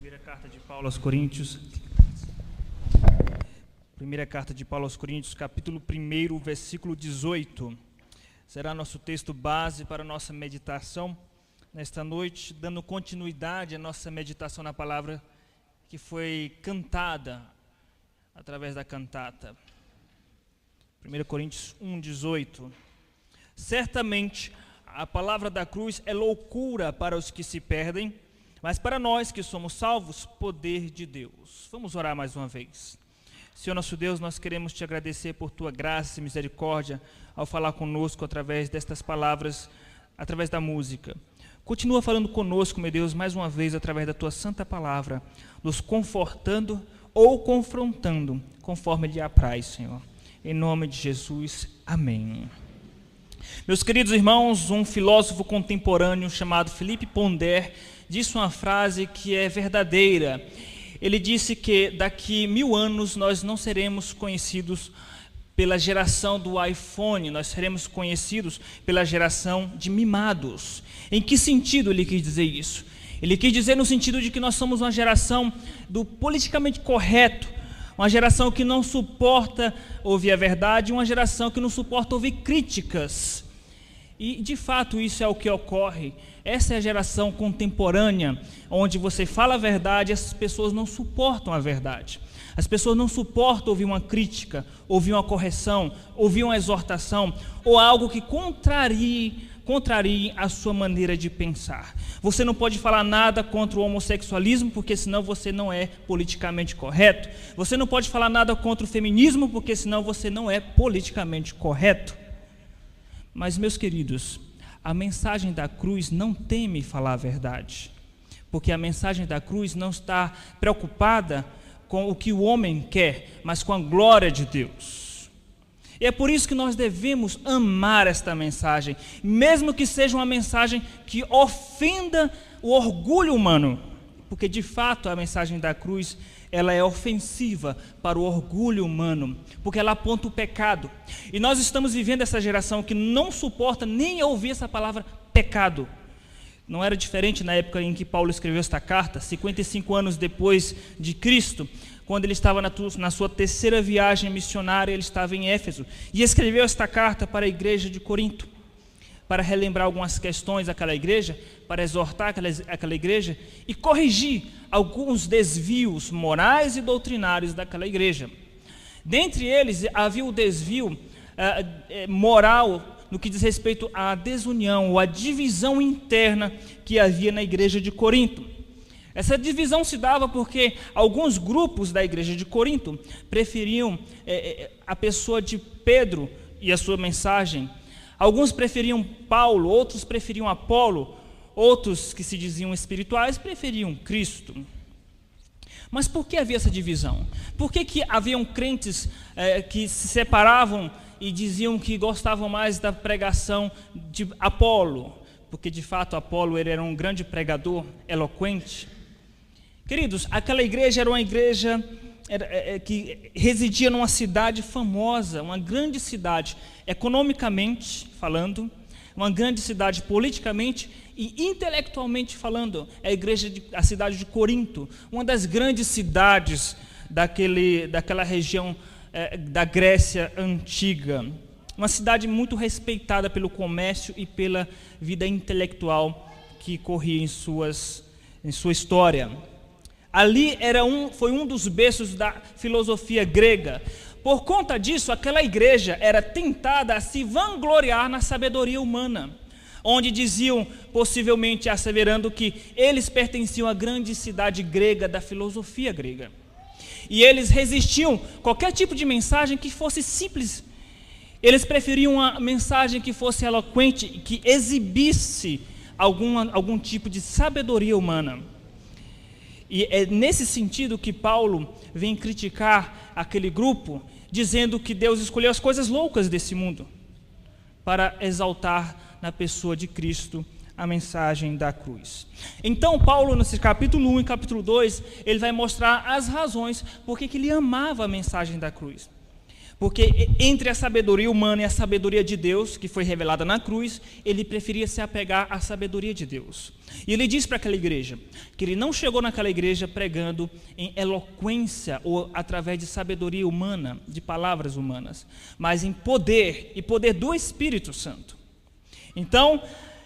Primeira carta de Paulo aos Coríntios. Primeira carta de Paulo aos Coríntios, capítulo 1, versículo 18. Será nosso texto base para a nossa meditação nesta noite, dando continuidade à nossa meditação na palavra que foi cantada através da cantata. 1 Coríntios 1, 18. Certamente a palavra da cruz é loucura para os que se perdem, mas para nós que somos salvos, poder de Deus. Vamos orar mais uma vez. Senhor nosso Deus, nós queremos te agradecer por tua graça e misericórdia ao falar conosco através destas palavras, através da música. Continua falando conosco, meu Deus, mais uma vez através da tua santa palavra, nos confortando ou confrontando, conforme lhe apraz, Senhor. Em nome de Jesus, amém. Meus queridos irmãos, um filósofo contemporâneo chamado Philippe Ponder disse uma frase que é verdadeira. Ele disse que daqui 1000 anos nós não seremos conhecidos pela geração do iPhone, nós seremos conhecidos pela geração de mimados. Em que sentido ele quis dizer isso? Ele quis dizer no sentido de que nós somos uma geração do politicamente correto, uma geração que não suporta ouvir a verdade, uma geração que não suporta ouvir críticas. E, de fato, isso é o que ocorre. Essa é a geração contemporânea, onde você fala a verdade e as pessoas não suportam a verdade. As pessoas não suportam ouvir uma crítica, ouvir uma correção, ouvir uma exortação, ou algo que contrarie a sua maneira de pensar. Você não pode falar nada contra o homossexualismo, porque senão você não é politicamente correto. Você não pode falar nada contra o feminismo, porque senão você não é politicamente correto. Mas, meus queridos, a mensagem da cruz não teme falar a verdade, porque a mensagem da cruz não está preocupada com o que o homem quer, mas com a glória de Deus. E é por isso que nós devemos amar esta mensagem, mesmo que seja uma mensagem que ofenda o orgulho humano, porque de fato a mensagem da cruz ela é ofensiva para o orgulho humano, porque ela aponta o pecado. E nós estamos vivendo essa geração que não suporta nem ouvir essa palavra pecado. Não era diferente na época em que Paulo escreveu esta carta, 55 anos depois de Cristo, quando ele estava na sua terceira viagem missionária, ele estava em Éfeso, e escreveu esta carta para a igreja de Corinto, para relembrar algumas questões daquela igreja, para exortar aquela igreja e corrigir alguns desvios morais e doutrinários daquela igreja. Dentre eles havia o desvio moral no que diz respeito à desunião ou à divisão interna que havia na igreja de Corinto. Essa divisão se dava porque alguns grupos da igreja de Corinto preferiam a pessoa de Pedro e a sua mensagem. Alguns preferiam Paulo, outros preferiam Apolo, outros que se diziam espirituais preferiam Cristo. Mas por que havia essa divisão? Por que haviam crentes que se separavam e diziam que gostavam mais da pregação de Apolo? Porque de fato Apolo ele era um grande pregador, eloquente. Queridos, aquela igreja era uma igreja que residia numa cidade famosa, uma grande cidade, economicamente falando, uma grande cidade politicamente e intelectualmente falando, a cidade de Corinto, uma das grandes cidades daquela região da Grécia antiga, uma cidade muito respeitada pelo comércio e pela vida intelectual que corria em sua história. Ali foi um dos berços da filosofia grega. Por conta disso, aquela igreja era tentada a se vangloriar na sabedoria humana, onde diziam, possivelmente asseverando que eles pertenciam à grande cidade grega da filosofia grega. E eles resistiam a qualquer tipo de mensagem que fosse simples. Eles preferiam uma mensagem que fosse eloquente, que exibisse algum tipo de sabedoria humana. E é nesse sentido que Paulo vem criticar aquele grupo, dizendo que Deus escolheu as coisas loucas desse mundo para exaltar na pessoa de Cristo a mensagem da cruz. Então Paulo, nesse capítulo 1 e capítulo 2, ele vai mostrar as razões por que ele amava a mensagem da cruz. Porque entre a sabedoria humana e a sabedoria de Deus, que foi revelada na cruz, ele preferia se apegar à sabedoria de Deus. E ele diz para aquela igreja que ele não chegou naquela igreja pregando em eloquência ou através de sabedoria humana, de palavras humanas, mas em poder, e poder do Espírito Santo. Então,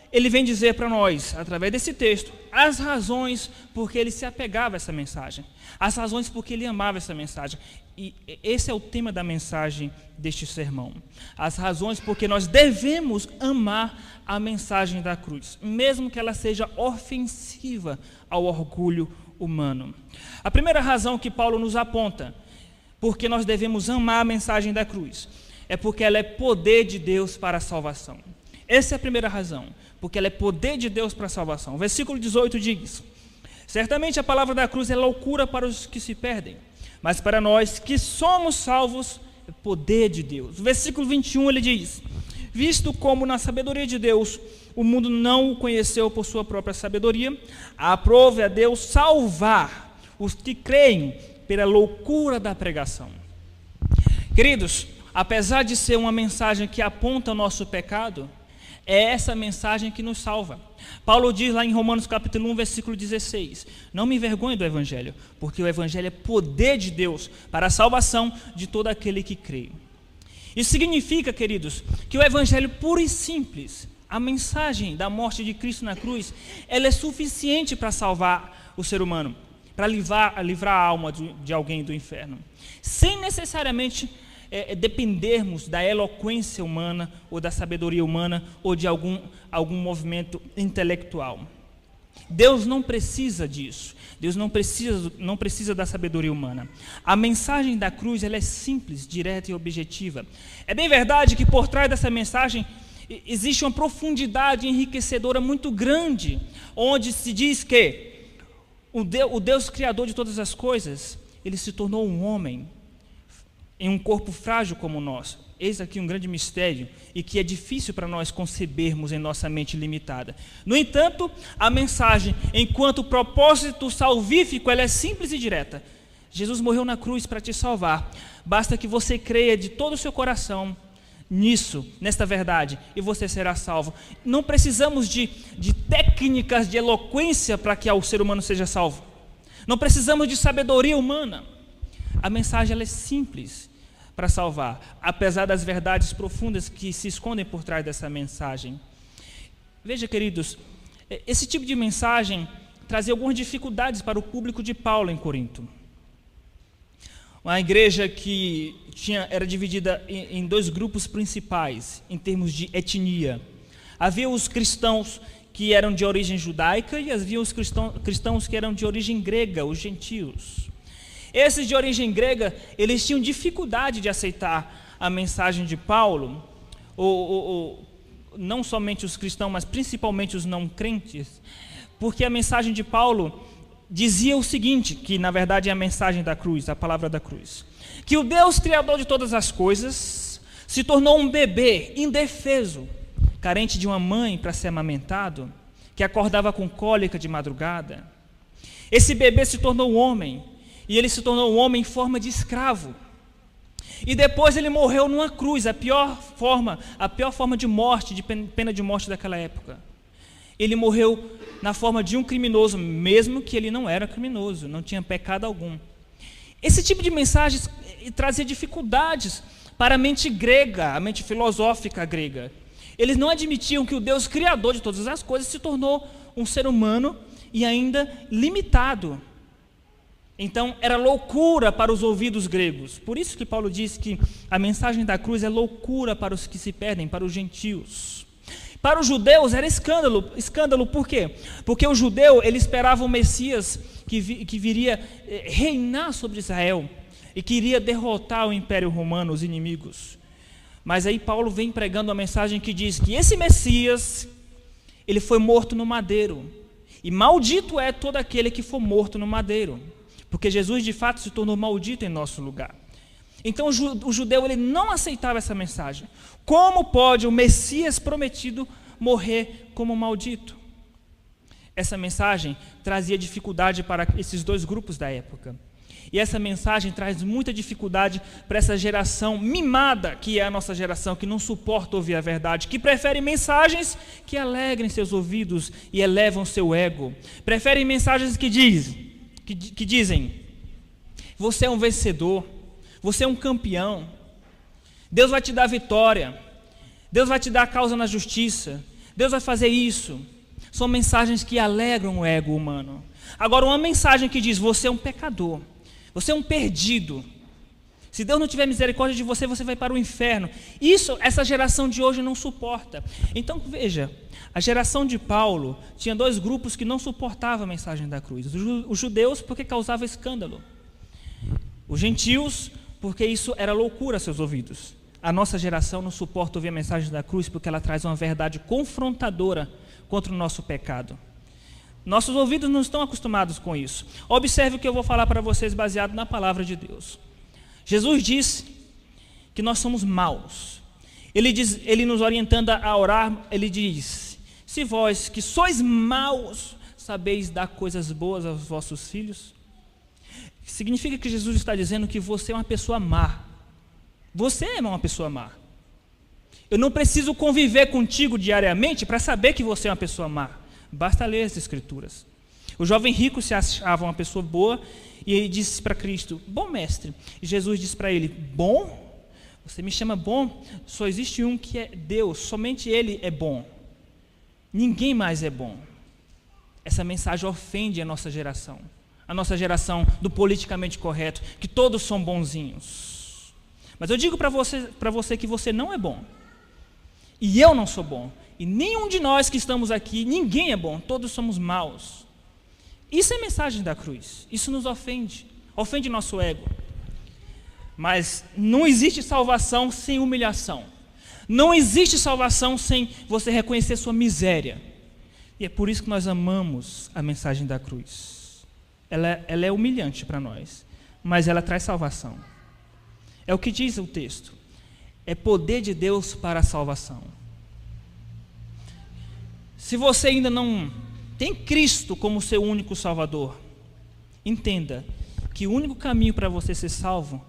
ele vem dizer para nós, através desse texto, as razões por que ele se apegava a essa mensagem, as razões por que ele amava essa mensagem. E esse é o tema da mensagem deste sermão. As razões por que nós devemos amar a mensagem da cruz, mesmo que ela seja ofensiva ao orgulho humano. A primeira razão que Paulo nos aponta, porque nós devemos amar a mensagem da cruz, é porque ela é poder de Deus para a salvação. Essa é a primeira razão, porque ela é poder de Deus para a salvação. O versículo 18 diz: certamente a palavra da cruz é loucura para os que se perdem, mas para nós que somos salvos, é poder de Deus. O versículo 21 ele diz: visto como na sabedoria de Deus o mundo não o conheceu por sua própria sabedoria, aprove a Deus salvar os que creem pela loucura da pregação. Queridos, apesar de ser uma mensagem que aponta o nosso pecado, é essa mensagem que nos salva. Paulo diz lá em Romanos capítulo 1, versículo 16: não me envergonhe do Evangelho, porque o Evangelho é poder de Deus para a salvação de todo aquele que crê. Isso significa, queridos, que o Evangelho puro e simples, a mensagem da morte de Cristo na cruz, ela é suficiente para salvar o ser humano, para livrar a alma de alguém do inferno, sem necessariamente dependermos da eloquência humana ou da sabedoria humana ou de algum movimento intelectual. Deus não precisa disso. Deus não precisa da sabedoria humana. A mensagem da cruz ela é simples, direta e objetiva. É bem verdade que por trás dessa mensagem existe uma profundidade enriquecedora muito grande, onde se diz que o Deus criador de todas as coisas, ele se tornou um homem em um corpo frágil como o nosso. Eis aqui um grande mistério e que é difícil para nós concebermos em nossa mente limitada. No entanto, a mensagem, enquanto propósito salvífico, ela é simples e direta. Jesus morreu na cruz para te salvar. Basta que você creia de todo o seu coração nisso, nesta verdade, e você será salvo. Não precisamos de técnicas de eloquência para que o ser humano seja salvo. Não precisamos de sabedoria humana. A mensagem ela é simples para salvar, apesar das verdades profundas que se escondem por trás dessa mensagem. Veja, queridos, esse tipo de mensagem trazia algumas dificuldades para o público de Paulo em Corinto. Uma igreja que era dividida em dois grupos principais, em termos de etnia. Havia os cristãos que eram de origem judaica e havia os cristãos que eram de origem grega, os gentios. Esses de origem grega, eles tinham dificuldade de aceitar a mensagem de Paulo, não somente os cristãos, mas principalmente os não crentes, porque a mensagem de Paulo dizia o seguinte, que na verdade é a mensagem da cruz, a palavra da cruz, que o Deus criador de todas as coisas se tornou um bebê indefeso, carente de uma mãe para ser amamentado, que acordava com cólica de madrugada. Esse bebê se tornou um homem, e ele se tornou um homem em forma de escravo. E depois ele morreu numa cruz, a pior forma de morte, de pena de morte daquela época. Ele morreu na forma de um criminoso, mesmo que ele não era criminoso, não tinha pecado algum. Esse tipo de mensagem trazia dificuldades para a mente grega, a mente filosófica grega. Eles não admitiam que o Deus criador de todas as coisas se tornou um ser humano e ainda limitado. Então, era loucura para os ouvidos gregos. Por isso que Paulo diz que a mensagem da cruz é loucura para os que se perdem, para os gentios. Para os judeus era escândalo, por quê? Porque o judeu, ele esperava o Messias que viria reinar sobre Israel e que iria derrotar o Império Romano, os inimigos. Mas aí Paulo vem pregando uma mensagem que diz que esse Messias, ele foi morto no madeiro. E maldito é todo aquele que for morto no madeiro. Porque Jesus de fato se tornou maldito em nosso lugar. Então o judeu ele não aceitava essa mensagem. Como pode o Messias prometido morrer como maldito? Essa mensagem trazia dificuldade para esses dois grupos da época. E essa mensagem traz muita dificuldade para essa geração mimada, que é a nossa geração, que não suporta ouvir a verdade, que prefere mensagens que alegrem seus ouvidos e elevam seu ego. Preferem mensagens que dizem, você é um vencedor, você é um campeão, Deus vai te dar vitória, Deus vai te dar a causa na justiça, Deus vai fazer isso. São mensagens que alegram o ego humano. Agora, uma mensagem que diz, você é um pecador, você é um perdido, se Deus não tiver misericórdia de você, você vai para o inferno. Isso, essa geração de hoje não suporta. Então, veja, a geração de Paulo tinha dois grupos que não suportavam a mensagem da cruz. Os judeus, porque causava escândalo. Os gentios, porque isso era loucura aos seus ouvidos. A nossa geração não suporta ouvir a mensagem da cruz, porque ela traz uma verdade confrontadora contra o nosso pecado. Nossos ouvidos não estão acostumados com isso. Observe o que eu vou falar para vocês baseado na palavra de Deus. Jesus disse que nós somos maus. Ele nos orientando a orar, ele diz, se vós que sois maus, sabeis dar coisas boas aos vossos filhos. Significa que Jesus está dizendo que você é uma pessoa má. Você é uma pessoa má. Eu não preciso conviver contigo diariamente para saber que você é uma pessoa má. Basta ler as Escrituras. O jovem rico se achava uma pessoa boa e ele disse para Cristo, bom mestre. E Jesus disse para ele, bom? Você me chama bom? Só existe um que é Deus, somente Ele é bom. Ninguém mais é bom. Essa mensagem ofende a nossa geração do politicamente correto, que todos são bonzinhos. Mas eu digo para você que você não é bom. E eu não sou bom. E nenhum de nós que estamos aqui, ninguém é bom, todos somos maus. Isso é a mensagem da cruz. Isso nos ofende nosso ego. Mas não existe salvação sem humilhação. Não existe salvação sem você reconhecer sua miséria. E é por isso que nós amamos a mensagem da cruz. Ela é humilhante para nós, mas ela traz salvação. É o que diz o texto. É poder de Deus para a salvação. Se você ainda não tem Cristo como seu único Salvador, entenda que o único caminho para você ser salvo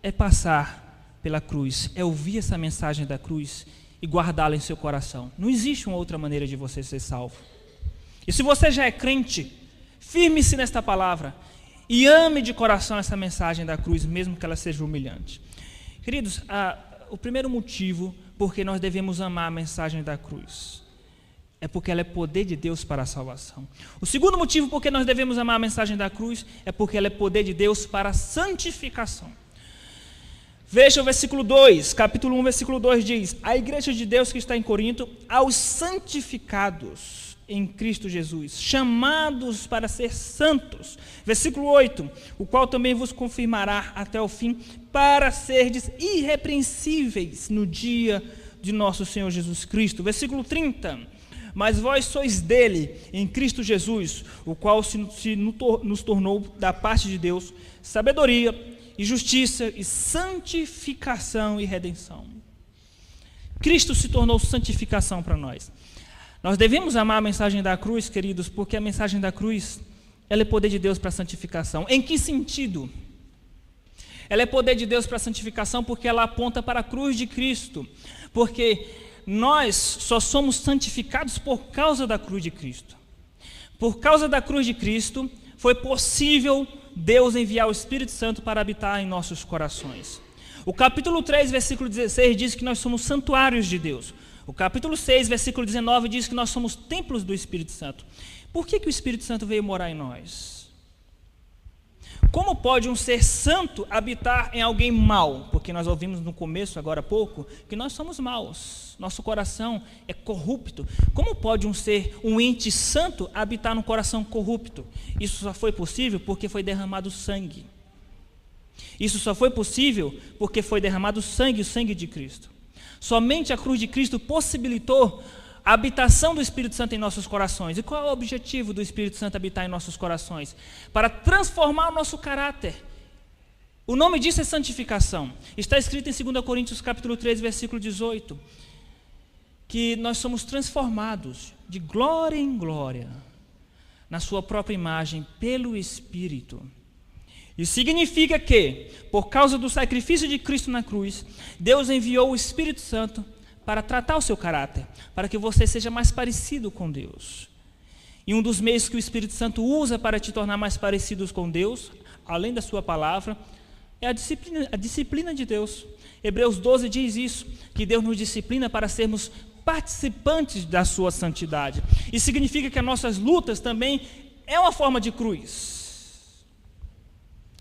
é passar pela cruz, é ouvir essa mensagem da cruz e guardá-la em seu coração. Não existe uma outra maneira de você ser salvo. E se você já é crente, firme-se nesta palavra e ame de coração essa mensagem da cruz, mesmo que ela seja humilhante. Queridos, o primeiro motivo por que nós devemos amar a mensagem da cruz é porque ela é poder de Deus para a salvação. O segundo motivo por que nós devemos amar a mensagem da cruz é porque ela é poder de Deus para a santificação. Veja o versículo 2, capítulo 1, versículo 2 diz, a igreja de Deus que está em Corinto, aos santificados em Cristo Jesus, chamados para ser santos. Versículo 8, o qual também vos confirmará até o fim, para serdes irrepreensíveis no dia de nosso Senhor Jesus Cristo. Versículo 30, mas vós sois dele, em Cristo Jesus, o qual nos tornou da parte de Deus sabedoria e justiça e santificação e redenção. Cristo se tornou santificação para nós. Nós devemos amar a mensagem da cruz, queridos, porque a mensagem da cruz, ela é poder de Deus para a santificação. Em que sentido? Ela é poder de Deus para a santificação porque ela aponta para a cruz de Cristo. Porque nós só somos santificados por causa da cruz de Cristo. Por causa da cruz de Cristo, foi possível Deus enviar o Espírito Santo para habitar em nossos corações. O capítulo 3, versículo 16 diz que nós somos santuários de Deus. O capítulo 6, versículo 19 diz que nós somos templos do Espírito Santo. Por que o Espírito Santo veio morar em nós? Como pode um ser santo habitar em alguém mau? Porque nós ouvimos no começo, agora há pouco, que nós somos maus. Nosso coração é corrupto. Como pode um ente santo habitar num coração corrupto? Isso só foi possível porque foi derramado sangue. Isso só foi possível porque foi derramado sangue, o sangue de Cristo. Somente a cruz de Cristo possibilitou a habitação do Espírito Santo em nossos corações. E qual é o objetivo do Espírito Santo habitar em nossos corações? Para transformar o nosso caráter. O nome disso é santificação. Está escrito em 2 Coríntios capítulo 3, versículo 18, que nós somos transformados de glória em glória, na sua própria imagem, pelo Espírito. Isso significa que, por causa do sacrifício de Cristo na cruz, Deus enviou o Espírito Santo para tratar o seu caráter, para que você seja mais parecido com Deus. E um dos meios que o Espírito Santo usa para te tornar mais parecidos com Deus, além da sua palavra, é a disciplina de Deus. Hebreus 12 diz isso, que Deus nos disciplina para sermos participantes da sua santidade. Isso significa que as nossas lutas também é uma forma de cruz.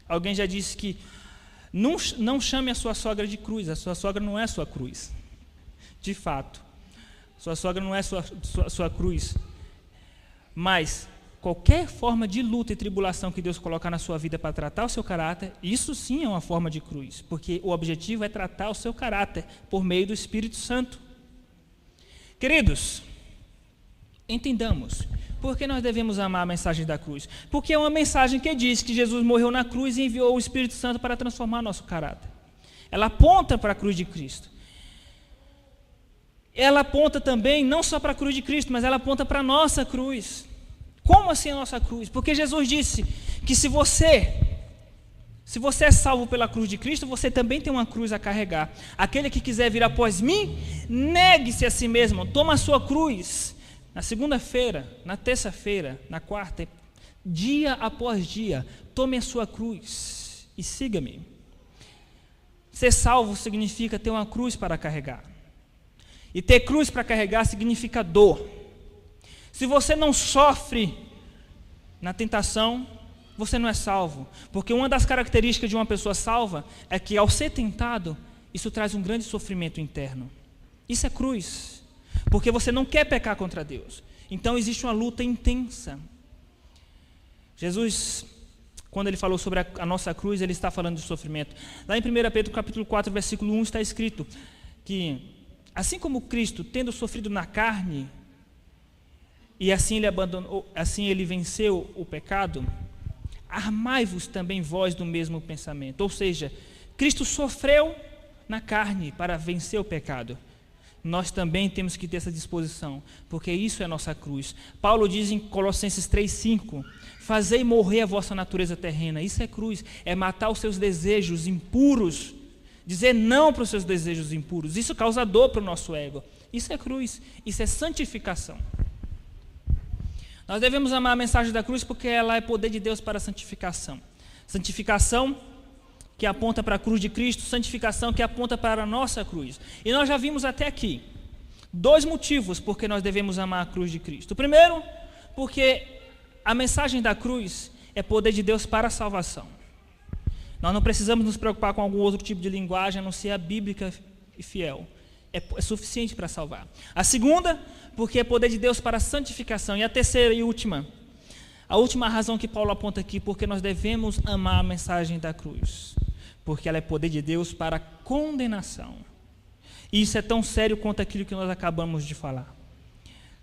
Alguém já disse que não chame a sua sogra de cruz, a sua sogra não é sua cruz. De fato, sua sogra não é sua cruz. Mas qualquer forma de luta e tribulação que Deus colocar na sua vida para tratar o seu caráter, isso sim é uma forma de cruz, porque o objetivo é tratar o seu caráter por meio do Espírito Santo. Queridos, entendamos, por que nós devemos amar a mensagem da cruz? Porque é uma mensagem que diz que Jesus morreu na cruz e enviou o Espírito Santo para transformar nosso caráter. Ela aponta para a cruz de Cristo. Ela aponta também, não só para a cruz de Cristo, mas ela aponta para a nossa cruz. Como assim a nossa cruz? Porque Jesus disse que se você é salvo pela cruz de Cristo, você também tem uma cruz a carregar. Aquele que quiser vir após mim, negue-se a si mesmo, toma a sua cruz. Na segunda-feira, na terça-feira, na quarta, dia após dia, tome a sua cruz e siga-me. Ser salvo significa ter uma cruz para carregar. E ter cruz para carregar significa dor. Se você não sofre na tentação, você não é salvo. Porque uma das características de uma pessoa salva é que, ao ser tentado, isso traz um grande sofrimento interno. Isso é cruz. Porque você não quer pecar contra Deus. Então existe uma luta intensa. Jesus, quando ele falou sobre a nossa cruz, ele está falando de sofrimento. Lá em 1 Pedro capítulo 4, versículo 1, está escrito que assim como Cristo, tendo sofrido na carne, e assim ele venceu o pecado, armai-vos também vós do mesmo pensamento. Ou seja, Cristo sofreu na carne para vencer o pecado. Nós também temos que ter essa disposição, porque isso é a nossa cruz. Paulo diz em Colossenses 3,5: fazei morrer a vossa natureza terrena. Isso é cruz, é matar os seus desejos impuros, dizer não para os seus desejos impuros. Isso causa dor para o nosso ego. Isso é cruz, isso é santificação. Nós devemos amar a mensagem da cruz porque ela é poder de Deus para a santificação. Santificação que aponta para a cruz de Cristo, santificação que aponta para a nossa cruz. E nós já vimos até aqui 2 motivos por que nós devemos amar a cruz de Cristo. O primeiro, porque a mensagem da cruz é poder de Deus para a salvação. Nós não precisamos nos preocupar com algum outro tipo de linguagem, a não ser a bíblica e fiel. É suficiente para salvar. A segunda, porque é poder de Deus para a santificação. E a terceira e última, a última razão que Paulo aponta aqui, porque nós devemos amar a mensagem da cruz. Porque ela é poder de Deus para a condenação. E isso é tão sério quanto aquilo que nós acabamos de falar.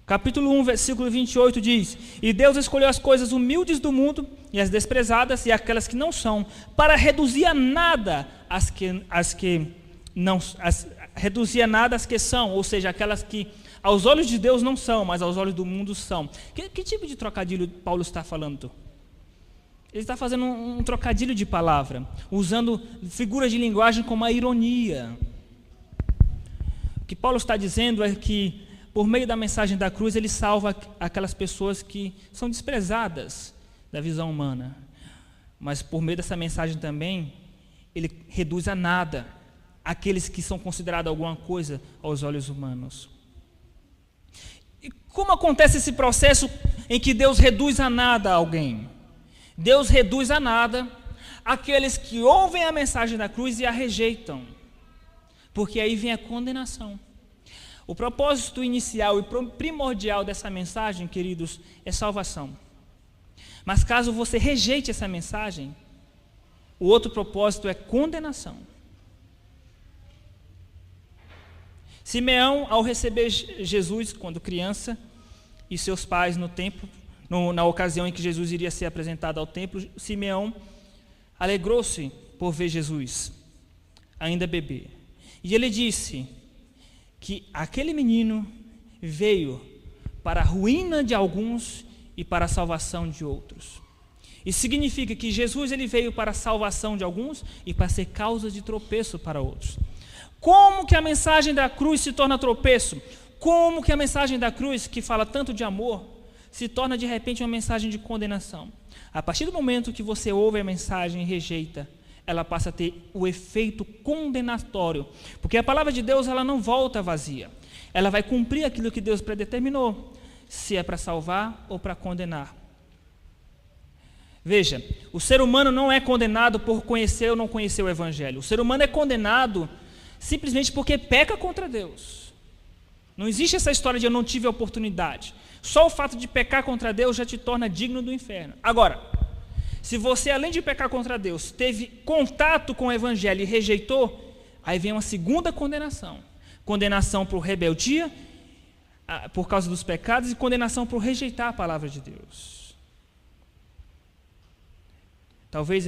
Capítulo 1, versículo 28 diz: e Deus escolheu as coisas humildes do mundo e as desprezadas e aquelas que não são, para reduzir a nada as que são, ou seja, aquelas que aos olhos de Deus não são, mas aos olhos do mundo são. Que tipo de trocadilho Paulo está falando? Ele está fazendo um trocadilho de palavra, usando figuras de linguagem como a ironia. O que Paulo está dizendo é que, por meio da mensagem da cruz, ele salva aquelas pessoas que são desprezadas da visão humana. Mas por meio dessa mensagem também, ele reduz a nada aqueles que são considerados alguma coisa aos olhos humanos. E como acontece esse processo em que Deus reduz a nada alguém? Deus reduz a nada aqueles que ouvem a mensagem da cruz e a rejeitam, porque aí vem a condenação. O propósito inicial e primordial dessa mensagem, queridos, é salvação. Mas caso você rejeite essa mensagem, o outro propósito é condenação. Simeão, ao receber Jesus quando criança, e seus pais no templo, na ocasião em que Jesus iria ser apresentado ao templo, Simeão alegrou-se por ver Jesus, ainda bebê. E ele disse que aquele menino veio para a ruína de alguns e para a salvação de outros. Isso significa que Jesus ele veio para a salvação de alguns e para ser causa de tropeço para outros. Como que a mensagem da cruz se torna tropeço? Como que a mensagem da cruz, que fala tanto de amor, se torna de repente uma mensagem de condenação? A partir do momento que você ouve a mensagem e rejeita, ela passa a ter o efeito condenatório. Porque a palavra de Deus ela não volta vazia. Ela vai cumprir aquilo que Deus predeterminou, se é para salvar ou para condenar. Veja, o ser humano não é condenado por conhecer ou não conhecer o Evangelho. O ser humano é condenado simplesmente porque peca contra Deus. Não existe essa história de eu não tive a oportunidade. Só o fato de pecar contra Deus já te torna digno do inferno. Agora, se você, além de pecar contra Deus, teve contato com o Evangelho e rejeitou, aí vem uma segunda condenação. Condenação por rebeldia, por causa dos pecados, e condenação por rejeitar a palavra de Deus. Talvez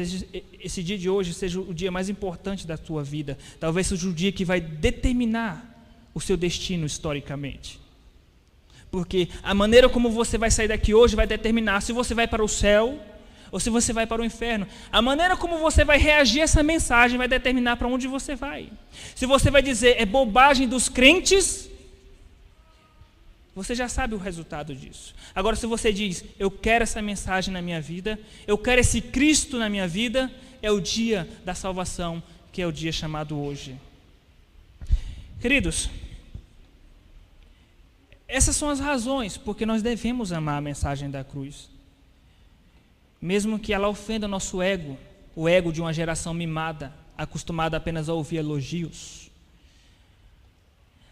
esse dia de hoje seja o dia mais importante da tua vida. Talvez seja o dia que vai determinar o seu destino historicamente. Porque a maneira como você vai sair daqui hoje vai determinar se você vai para o céu ou se você vai para o inferno. A maneira como você vai reagir a essa mensagem vai determinar para onde você vai. Se você vai dizer é bobagem dos crentes, você já sabe o resultado disso. Agora, se você diz, eu quero essa mensagem na minha vida, eu quero esse Cristo na minha vida, é o dia da salvação, que é o dia chamado hoje. Queridos, essas são as razões porque nós devemos amar a mensagem da cruz. Mesmo que ela ofenda nosso ego, o ego de uma geração mimada, acostumada apenas a ouvir elogios.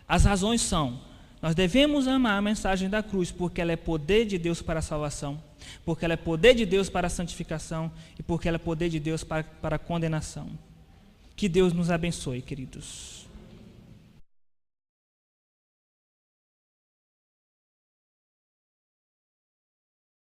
As razões são: nós devemos amar a mensagem da cruz porque ela é poder de Deus para a salvação, porque ela é poder de Deus para a santificação e porque ela é poder de Deus para a condenação. Que Deus nos abençoe, queridos.